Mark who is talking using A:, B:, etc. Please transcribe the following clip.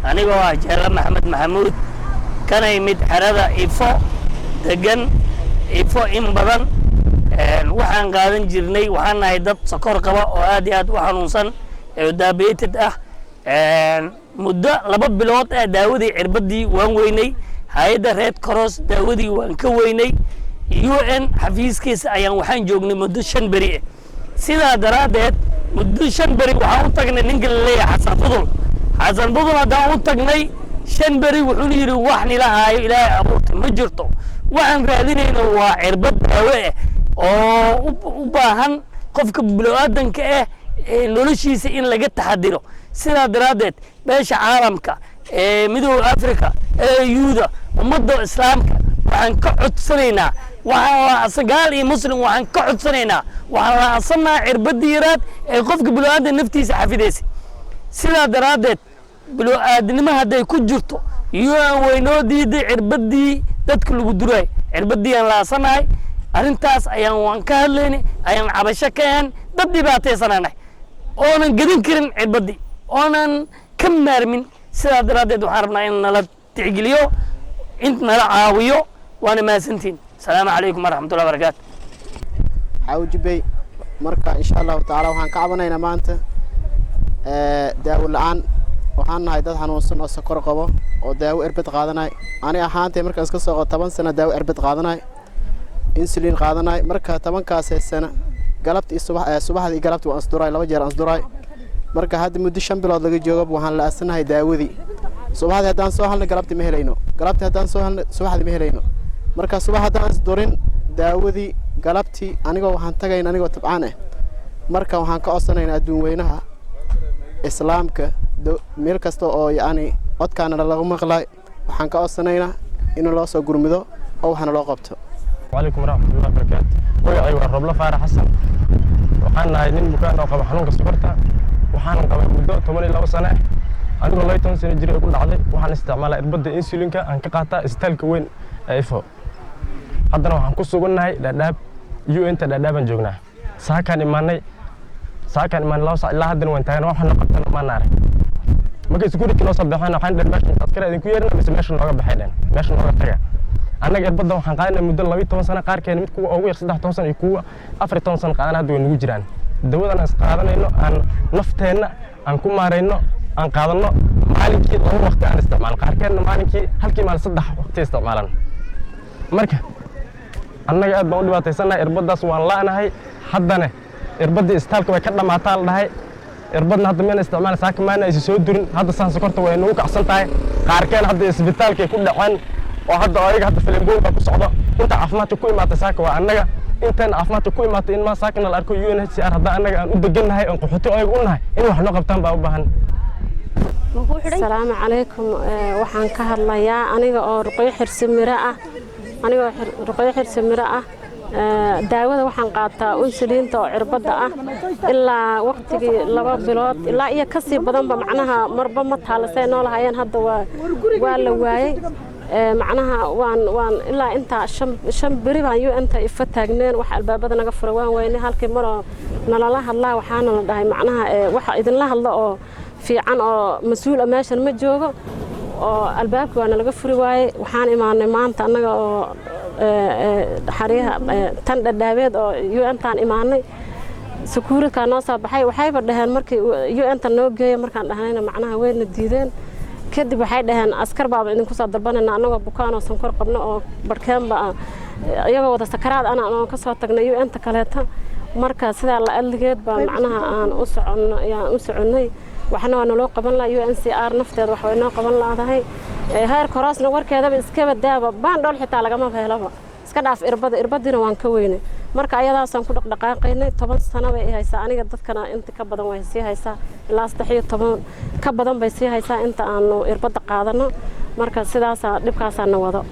A: anigoo ah Jaala Maxamed Maxamuud kana imid xerada ifo degan ifo in badan waxaan qaadan jirnay waxaan nahay dad sokor qaba oo aad iyo aad u xanuunsan ee diabetes ah muddo 2 bilood daawadii cirbadii waan weynay hay'adda Red Cross daawadii waan ka weynay UN xafiiskiisa ayaan waxaan joognay muddo 5 bari sidaa daraadeed muddo 5 bari waxaan u tagnay ninka la leeyahay Xasan Budul hadaan u tagnay 5 bari wuxuu yiri wax nilaahay Ilaahay abuurtay ma jirto waxaan raadinayna waa cirbad daawo oo u baahan qofka bilaadanka noloshiisa in laga taxadiro sidaa daraadeed beesha caalamka midowga Afrika yuuda ummadda islaamka waxaan ka codsanaynaa waxaan sagaal iyo muslim waxaan ka codsanaynaa waxaan la asanaa cirbadii yaraad qofka bilaadan naftiisa xafidaysa sidaa daraadeed bilaadanimo haday ku jirto UN weynoo diiday cirbadii dadka lagu duray cirbadii aan la asanahay arintaas ayaan waan ka hadlaynay ayaan cabasho ka ahan dad dhibaataysananahay oonan gadin karin cirbadii oonan ka maarmin sidaa daraadeed waxaan rabnaa in nala tixgeliyo in nala caawiyo waana maasantiin السلام عليكم ورحمة الله وبركاته
B: عوجبي مركا إن شاء الله تعالى وحن كعبنا هنا مانته داو الآن وحنا هيدا حنوصل السكر قبا وداو إربط قادنا أنا أحانتي مركا إسكسو 8 سنة داو إربط قادنا إنسولين قادنا مركا 8 كاس السنة قلبت الصبح هذه قلبت وأصدراي لو جرى أصدراي مركا هذا مدة شنبلاد لقي جواب وحن لأسنا هي داودي صبح هذا دان سوهل قلبت مهلينو قلبت هذا سوهل صبح هذا مهلينو marka subax hadaan isdurin daawadii galabtii aniga waxaan tagayn aniga tabcaan marka waxaan ka codsanaynaa adduun weynaha islaamka meel kasta oo yaani codkaana lagu maqlay waxaan ka codsanaynaa in loo soo gurmido oo waxana loo qabto
C: waalaikum warahmatullahi wabarakatuh wayay waa Robla Faarax Xasan waxaan nahay nin bukaan oo qaba xanuunka sokorta waxaan qabay muddo 12 sano anigoo 12 sano jiray ku dhacday waxaan isticmaalay irbadda insulinka aan ka qaataa isbitaalka weyn ifo haddana waxaan ku sugannahay Dadaab UN-ta Dadaaban joognaa saakan imaanay 2 saac ilaa haddana waan taagan waxaan qabtan ma naaray markay security noo sabaxaan waxaan dharmaashin askar idin ku yeerna bas meesha nooga baxaydeen meesha nooga taga annaga irbadda waxaan qaadanay muddo 12 sano qaarkeen mid kuwa ugu yar 13 sano iyo kuwa 14 sano qaadan hadda way nagu jiraan dawadan aan qaadanayno aan nafteenna aan ku maareyno aan qaadano maalinkii 2 waqti aan isticmaal qaarkeedna maalinkii halkii maal 3 waqti isticmaalan marka annaga aad baan u dhibaataysanahay irbadaas waan laanahay haddana irbadii istaalka way ka dhamaataa la dhahay irbadna hadda meel isticmaal saaka maana ay soo durin hadda saan sokorta way nagu kacsan tahay qaarkeen hadda isbitaalka ku dhacaan oo hadda ayaga hadda filimboon baa ku socdo inta caafimaadka ku imaatay saaka waa annaga intaan caafimaadka ku imaatay in ma saakana la arko UNHCR hadda annaga aan u degannahay aan qaxooti ayaga u nahay in wax noo qabtaan baa u baahan
D: السلام عليكم waxaan ka hadlayaa aniga oo ruqay xirsimira ah daawada waxaan qaataa insulinta oo cirbada ah ilaa waqtigii 2 bilood ilaa iyo ka sii badanba macnaha marba ma taalasay noolahayeen hadda waa la waayay macnaha waan ilaa inta 5 bari baan UN-ta ifa taagneen wax albaabada naga furay waan waynay halkii mar nalala hadlaa waxaana la dhahay macnaha waxa idin la hadlo oo fiican oo mas'uul meeshan ma joogo oo albaabka waana laga furi waayay waxaan imaanay maanta annaga oo xariyaha tan Dadaabeed oo UN-taan imaanay security noo soo baxay waxayba dhaheen markii UN-ta noo geeyay markaan dhahnayna macnaha weyna diideen kadib waxay dhaheen askar baa idinku soo dalbanayna anagoo bukaan oo sonkor qabno oo barkeenba iyagoo wada sakaraad ana ka soo tagnay UN-ta kaleeta marka sida la adligeed baa macnaha aan u soconay waxna waa naloo qaban la UNHCR nafteed wax way noo qaban laadahay heer koroosna warkeedaba iska badaaba baan dhol xitaa laga ma heelaba iska dhaaf irbadina waan ka weynay marka ayadaasaan ku dhaqdhaqaaqaynay 10 sano bay haysaa aniga dadkana inta ka badan way sii haysaa ilaa 13 ka badan bay sii haysaa inta aan irbada qaadano marka sidaas dhibkaasana wado